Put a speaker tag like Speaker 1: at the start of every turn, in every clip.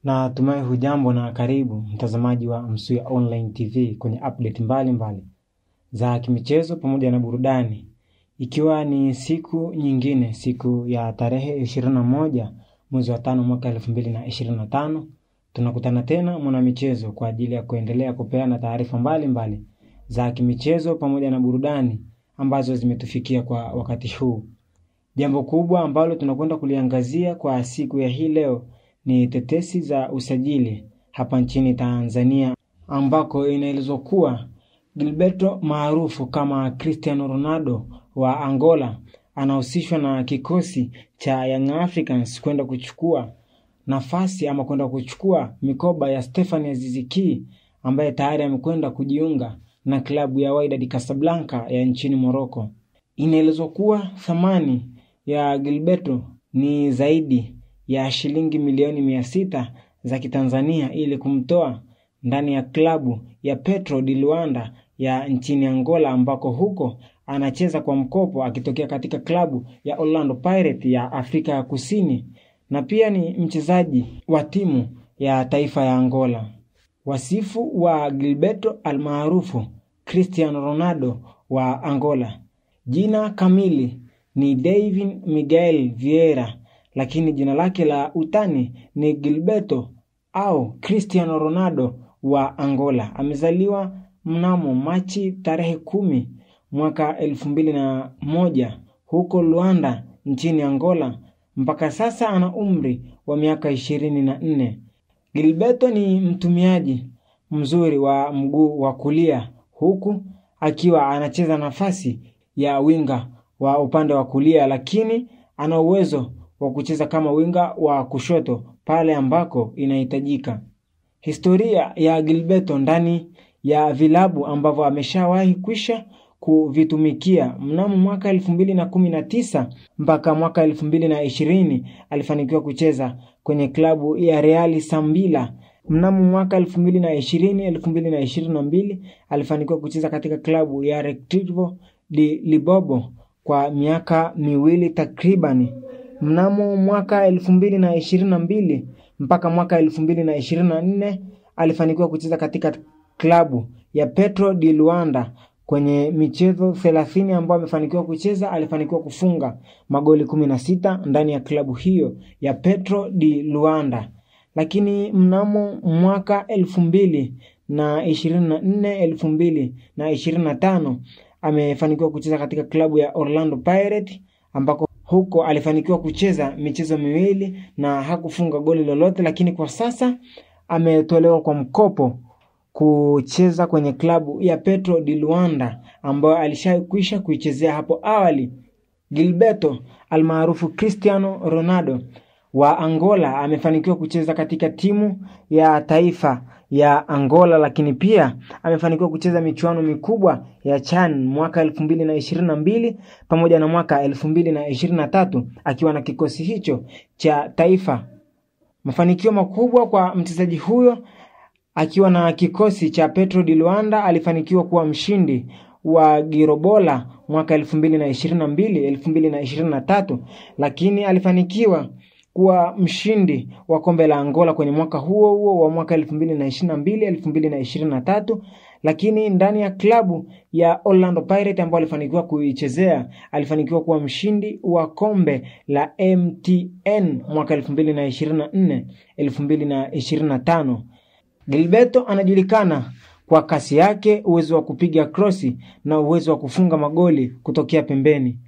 Speaker 1: Na tumai hujambo na karibu mtazamaji wa Msuya Online TV kwenye update mbali za kimichezo pamoja na burudani. Ikiwa ni siku nyingine, siku ya tarehe 21 mwezi wa 5 mwaka 2025, tunakutana tena mwana michezo kwa ajili ya kuendelea kupeana taarifa mbali za kimichezo pamoja na burudani ambazo zimetufikia kwa wakati huu. Jambo kubwa ambalo tunakwenda kuliangazia kwa siku ya hii leo ni tetesi za usajili hapa nchini Tanzania, ambako inaelezwa kuwa Gilberto maarufu kama Cristiano Ronaldo wa Angola anahusishwa na kikosi cha Young Africans kwenda kuchukua nafasi ama kwenda kuchukua mikoba ya Stephane Aziz Ki ambaye tayari amekwenda kujiunga na klabu ya Wydad Casablanca ya nchini Morocco. Inaelezwa kuwa thamani ya Gilberto ni zaidi ya shilingi milioni 600 za Kitanzania ili kumtoa ndani ya klabu ya Petro di Luanda ya nchini Angola, ambako huko anacheza kwa mkopo akitokea katika klabu ya Orlando Pirates ya Afrika ya Kusini, na pia ni mchezaji wa timu ya taifa ya Angola. Wasifu wa Gilberto almaarufu Cristiano Ronaldo wa Angola. Jina kamili ni David Miguel Vieira, lakini jina lake la utani ni Gilberto au Cristiano Ronaldo wa Angola. Amezaliwa mnamo Machi tarehe 10 mwaka 2001 huko Luanda nchini Angola. Mpaka sasa ana umri wa miaka 24. Gilberto ni mtumiaji mzuri wa mguu wa kulia, huku akiwa anacheza nafasi ya winga wa upande wa kulia, lakini ana uwezo wa kucheza kama winga wa kushoto pale ambako inahitajika. Historia ya Gilberto ndani ya vilabu ambavyo ameshawahi kwisha kuvitumikia: mnamo mwaka 2019 mpaka mwaka 2020 alifanikiwa kucheza kwenye klabu ya Real Sambila. Mnamo mwaka 2020-2022 alifanikiwa kucheza katika klabu ya Recreativo de Libobo kwa miaka miwili takribani. Mnamo mwaka 2022 mpaka mwaka 2024 alifanikiwa kucheza katika klabu ya Petro di Luanda. Kwenye michezo 30 ambayo amefanikiwa kucheza, alifanikiwa kufunga magoli 16 ndani ya klabu hiyo ya Petro di Luanda. Lakini mnamo mwaka 2024-2025 amefanikiwa kucheza katika klabu ya Orlando Pirates, ambako huko alifanikiwa kucheza michezo miwili na hakufunga goli lolote, lakini kwa sasa ametolewa kwa mkopo kucheza kwenye klabu ya Petro di Luanda ambayo alishakwisha kuichezea hapo awali. Gilberto almaarufu Cristiano Ronaldo wa Angola amefanikiwa kucheza katika timu ya taifa ya Angola, lakini pia amefanikiwa kucheza michuano mikubwa ya CHAN mwaka 2022 pamoja na mwaka 2023 akiwa na kikosi hicho cha taifa. Mafanikio makubwa kwa mchezaji huyo akiwa na kikosi cha Petro di Luanda: alifanikiwa kuwa mshindi wa Girobola mwaka 2022-2023, lakini alifanikiwa kuwa mshindi wa kombe la Angola kwenye mwaka huo wa mwaka 2022-2023, lakini ndani ya klabu ya Orlando Pirates ambayo alifanikiwa kuichezea, alifanikiwa kuwa mshindi wa kombe la MTN mwaka 2024-2025. Gilberto anajulikana kwa kasi yake, uwezo wa kupiga krosi na uwezo wa kufunga magoli kutokea pembeni.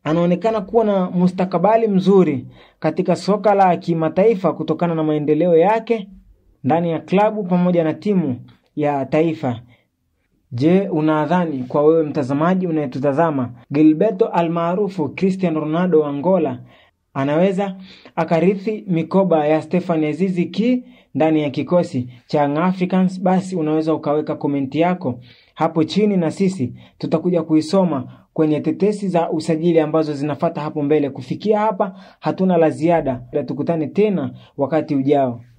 Speaker 1: Anaonekana kuwa na mustakabali mzuri katika soka la kimataifa kutokana na maendeleo yake ndani ya klabu pamoja na timu ya taifa. Je, unadhani kwa wewe mtazamaji unayetutazama, Gilberto almaarufu Cristiano Ronaldo wa Angola anaweza akarithi mikoba ya Stephane Aziz Ki ndani ya kikosi cha Young Africans? Basi unaweza ukaweka komenti yako hapo chini na sisi tutakuja kuisoma kwenye tetesi za usajili ambazo zinafuata hapo mbele. Kufikia hapa hatuna la ziada, tukutane tena wakati ujao.